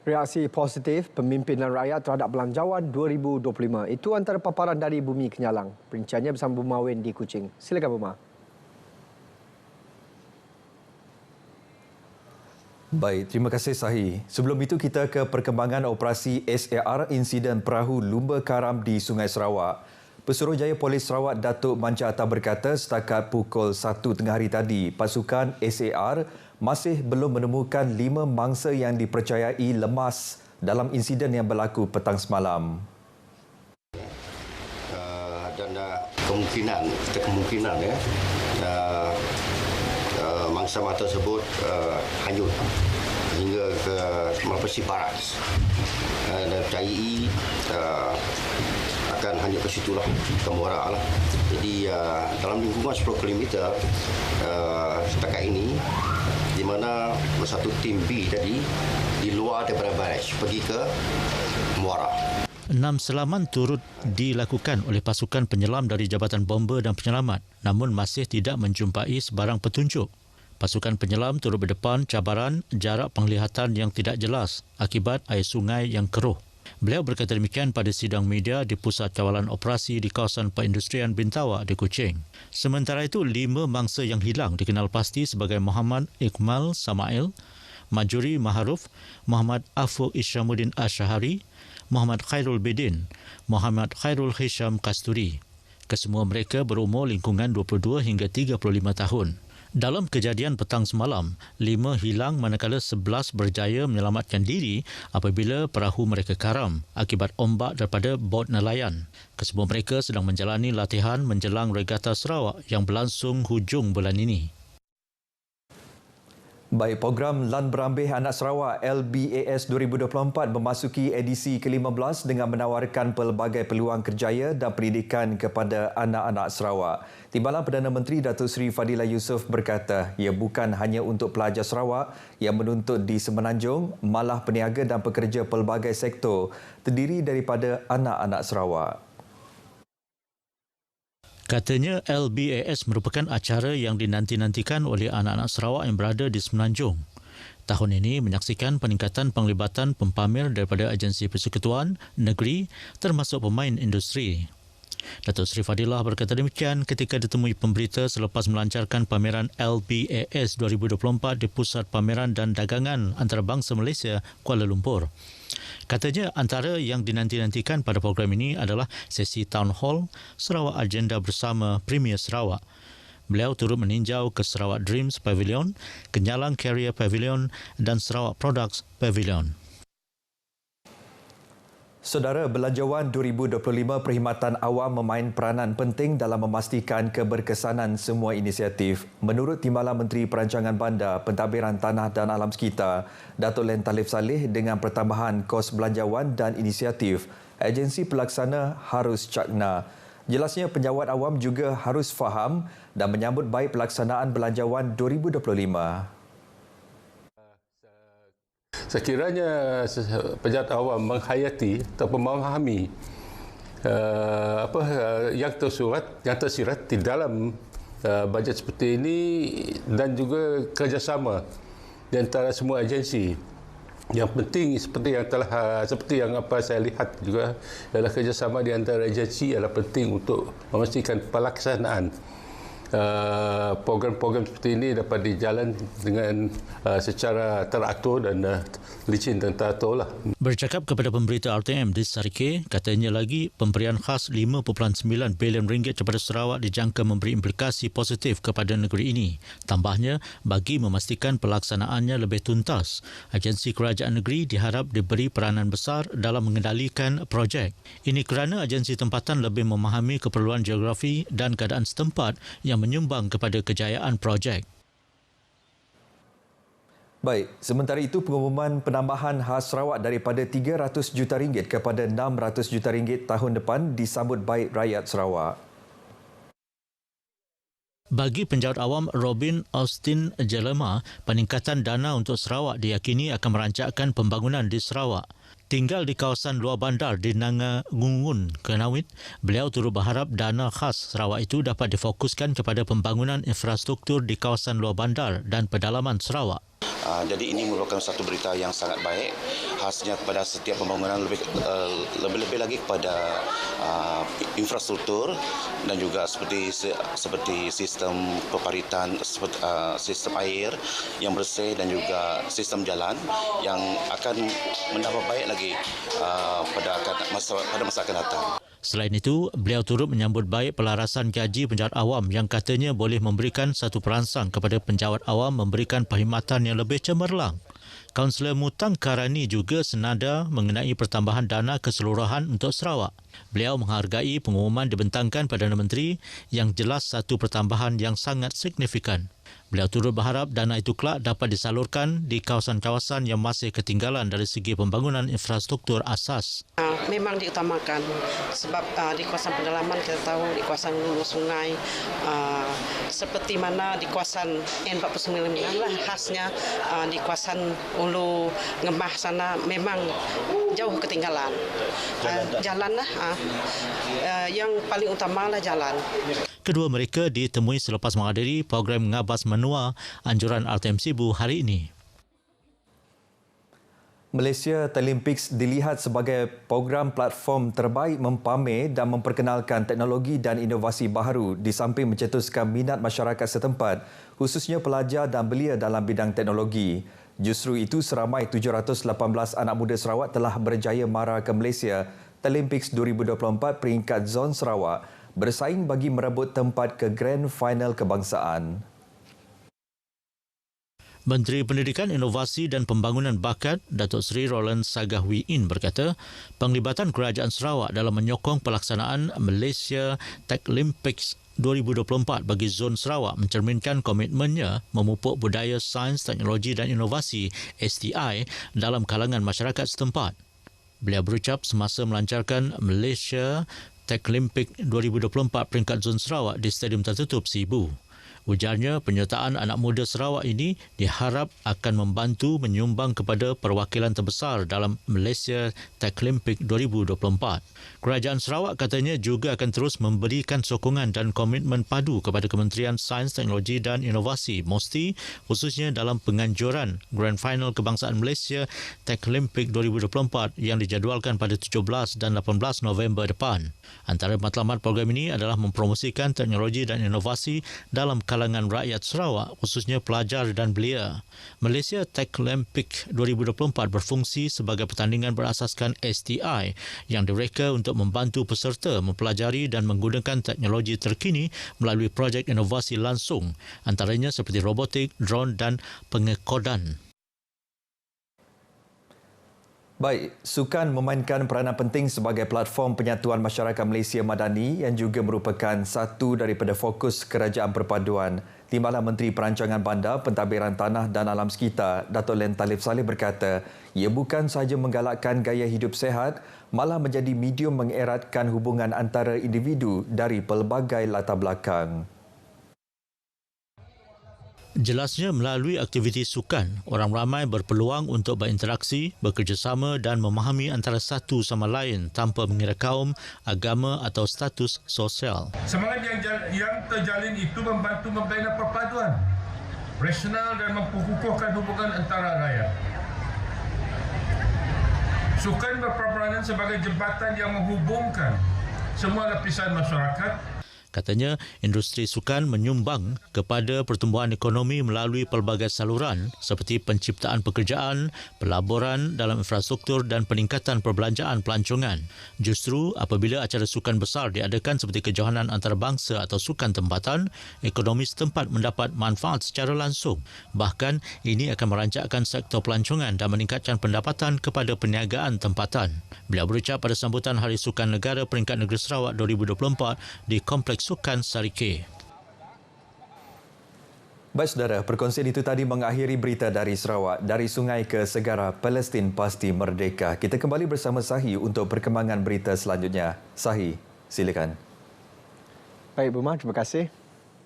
Reaksi positif pemimpinan rakyat terhadap Belanjawan 2025. Itu antara paparan dari Bumi Kenyalang. Perinciannya bersama Buma Wen di Kuching. Silakan Buma. Baik, terima kasih Sahi. Sebelum itu kita ke perkembangan operasi SAR insiden perahu lumba karam di Sungai Sarawak. Pesuruhjaya Polis Sarawak Datuk Manca Atta berkata setakat pukul 1 tengah hari tadi, pasukan SAR masih belum menemukan 5 mangsa yang dipercayai lemas dalam insiden yang berlaku petang semalam. Dan kemungkinan mangsa tersebut hanyut hingga ke Melapasi Barat dan percayai akan hanyut ke situlah, ke Muara lah. Jadi dalam lingkungan 10 km setakat ini, di mana satu tim B tadi di luar daripada baraj pergi ke Muara. 6 selaman turut dilakukan oleh pasukan penyelam dari Jabatan Bomber dan Penyelamat, namun masih tidak menjumpai sebarang petunjuk. Pasukan penyelam turut berdepan cabaran jarak penglihatan yang tidak jelas akibat air sungai yang keruh. Beliau berkata demikian pada sidang media di Pusat Kawalan Operasi di kawasan Perindustrian Bintawak di Kuching. Sementara itu, 5 mangsa yang hilang dikenal pasti sebagai Muhammad Iqmal Samail, Majuri Maharuf, Muhammad Afuq Isyamuddin Asyahari, Muhammad Khairul Bidin, Muhammad Khairul Hisham Kasturi. Kesemua mereka berumur lingkungan 22 hingga 35 tahun. Dalam kejadian petang semalam, 5 hilang manakala 11 berjaya menyelamatkan diri apabila perahu mereka karam akibat ombak daripada bot nelayan. Kesemua mereka sedang menjalani latihan menjelang Regata Sarawak yang berlangsung hujung bulan ini. Baik, program Lan Berambih Anak Sarawak LBAS 2024 memasuki edisi ke-15 dengan menawarkan pelbagai peluang kerjaya dan pendidikan kepada anak-anak Sarawak. Timbalan Perdana Menteri Datuk Seri Fadilah Yusof berkata ia bukan hanya untuk pelajar Sarawak yang menuntut di Semenanjung, malah peniaga dan pekerja pelbagai sektor terdiri daripada anak-anak Sarawak. Katanya LBAS merupakan acara yang dinanti-nantikan oleh anak-anak Sarawak yang berada di Semenanjung. Tahun ini menyaksikan peningkatan penglibatan pempamer daripada agensi persekutuan, negeri termasuk pemain industri. Datuk Seri Fadilah berkata demikian ketika ditemui pemberita selepas melancarkan pameran LBAS 2024 di Pusat Pameran dan Dagangan Antarabangsa Malaysia, Kuala Lumpur. Katanya antara yang dinanti-nantikan pada program ini adalah sesi Town Hall, Sarawak Agenda bersama Premier Sarawak. Beliau turut meninjau ke Sarawak Dreams Pavilion, Kenyalang Carrier Pavilion dan Sarawak Products Pavilion. Saudara, Belanjawan 2025 Perkhidmatan Awam memain peranan penting dalam memastikan keberkesanan semua inisiatif. Menurut Timbalan Menteri Perancangan Bandar, Pentadbiran Tanah dan Alam Sekitar, Datuk Len Talib Saleh, dengan pertambahan kos belanjawan dan inisiatif, agensi pelaksana harus cakna. Jelasnya penjawat awam juga harus faham dan menyambut baik pelaksanaan Belanjawan 2025. Sekiranya pejabat awam menghayati atau memahami yang tersirat di dalam bajet seperti ini dan juga kerjasama di antara semua agensi. Yang penting seperti yang saya lihat juga adalah kerjasama di antara agensi adalah penting untuk memastikan pelaksanaan program-program seperti ini dapat dijalan dengan secara teratur dan licin dan teratur lah. Bercakap kepada pemberita RTM di Sarike, katanya lagi pemberian khas 5.9 bilion ringgit kepada Sarawak dijangka memberi implikasi positif kepada negeri ini. Tambahnya, bagi memastikan pelaksanaannya lebih tuntas, agensi kerajaan negeri diharap diberi peranan besar dalam mengendalikan projek. Ini kerana agensi tempatan lebih memahami keperluan geografi dan keadaan setempat yang menyumbang kepada kejayaan projek. Baik, sementara itu pengumuman penambahan khas Sarawak daripada RM300 juta kepada RM600 juta tahun depan disambut baik rakyat Sarawak. Bagi penjawat awam Robin Austin Jelema, peningkatan dana untuk Sarawak diyakini akan merancangkan pembangunan di Sarawak. Tinggal di kawasan luar bandar di Nangangungun, Kenawit, beliau turut berharap dana khas Sarawak itu dapat difokuskan kepada pembangunan infrastruktur di kawasan luar bandar dan pedalaman Sarawak. Jadi ini merupakan satu berita yang sangat baik, khasnya kepada setiap pembangunan lebih-lebih lagi kepada infrastruktur dan juga seperti sistem peparitan, sistem air yang bersih dan juga sistem jalan yang akan menambah baik lagi pada masa akan datang. Selain itu, beliau turut menyambut baik pelarasan gaji penjawat awam yang katanya boleh memberikan satu perangsang kepada penjawat awam memberikan perkhidmatan yang lebih cemerlang. Kaunselor Mutang Karani juga senada mengenai pertambahan dana keseluruhan untuk Sarawak. Beliau menghargai pengumuman dibentangkan Perdana Menteri yang jelas satu pertambahan yang sangat signifikan. Beliau turut berharap dana itu kelak dapat disalurkan di kawasan-kawasan yang masih ketinggalan dari segi pembangunan infrastruktur asas. Memang diutamakan sebab di kawasan pedalaman kita tahu di kawasan hulu sungai seperti mana di kawasan N49 lah khasnya di kawasan hulu Ngemah sana memang jauh ketinggalan. Jalan lah yang paling utama lah jalan. Kedua mereka ditemui selepas menghadiri program Ngabas Menua anjuran RTM Sibu hari ini. Malaysia Talympics dilihat sebagai program platform terbaik mempamer dan memperkenalkan teknologi dan inovasi baharu di samping mencetuskan minat masyarakat setempat, khususnya pelajar dan belia dalam bidang teknologi. Justru itu, seramai 718 anak muda Sarawak telah berjaya mara ke Malaysia Talympics 2024 peringkat zon Sarawak, bersaing bagi merebut tempat ke Grand Final Kebangsaan. Menteri Pendidikan, Inovasi dan Pembangunan Bakat, Datuk Seri Roland Sagahwiin berkata, penglibatan Kerajaan Sarawak dalam menyokong pelaksanaan Malaysia Techlimpics 2024 bagi zon Sarawak mencerminkan komitmennya memupuk budaya sains, teknologi dan inovasi STI dalam kalangan masyarakat setempat. Beliau berucap semasa melancarkan Malaysia Techlimpics 2024 peringkat zon Sarawak di Stadium Tertutup Sibu. Ujarnya, penyertaan anak muda Sarawak ini diharap akan membantu menyumbang kepada perwakilan terbesar dalam Malaysia Techlimpics 2024. Kerajaan Sarawak katanya juga akan terus memberikan sokongan dan komitmen padu kepada Kementerian Sains, Teknologi dan Inovasi MOSTI, khususnya dalam penganjuran Grand Final Kebangsaan Malaysia Techlimpics 2024 yang dijadualkan pada 17 dan 18 November depan. Antara matlamat program ini adalah mempromosikan teknologi dan inovasi dalam kalangan rakyat Sarawak, khususnya pelajar dan belia. Malaysia Techlimpics 2024 berfungsi sebagai pertandingan berasaskan STI yang direka untuk membantu peserta mempelajari dan menggunakan teknologi terkini melalui projek inovasi langsung, antaranya seperti robotik, drone dan pengekodan. Baik, sukan memainkan peranan penting sebagai platform penyatuan masyarakat Malaysia Madani yang juga merupakan satu daripada fokus Kerajaan Perpaduan. Timbalan Menteri Perancangan Bandar, Pentadbiran Tanah dan Alam Sekitar, Dato' Len Talib Saleh berkata, ia bukan sahaja menggalakkan gaya hidup sehat, malah menjadi medium mengeratkan hubungan antara individu dari pelbagai latar belakang. Jelasnya, melalui aktiviti sukan, orang ramai berpeluang untuk berinteraksi, bekerjasama dan memahami antara satu sama lain tanpa mengira kaum, agama atau status sosial. Semangat yang terjalin itu membantu membina perpaduan rasional dan memperkukuhkan hubungan antara rakyat. Sukan berperanan sebagai jembatan yang menghubungkan semua lapisan masyarakat. Katanya, industri sukan menyumbang kepada pertumbuhan ekonomi melalui pelbagai saluran seperti penciptaan pekerjaan, pelaburan dalam infrastruktur dan peningkatan perbelanjaan pelancongan. Justru apabila acara sukan besar diadakan seperti kejohanan antarabangsa atau sukan tempatan, ekonomi setempat mendapat manfaat secara langsung. Bahkan, ini akan merancakkan sektor pelancongan dan meningkatkan pendapatan kepada perniagaan tempatan. Beliau berucap pada sambutan Hari Sukan Negara Peringkat Negeri Sarawak 2024 di Kompleks Sukan Sarike. Baik saudara, perkongsian itu tadi mengakhiri berita dari Sarawak. Dari sungai ke segara, Palestin pasti merdeka. Kita kembali bersama Sahi untuk perkembangan berita selanjutnya. Sahi, silakan. Baik, Buma, terima kasih.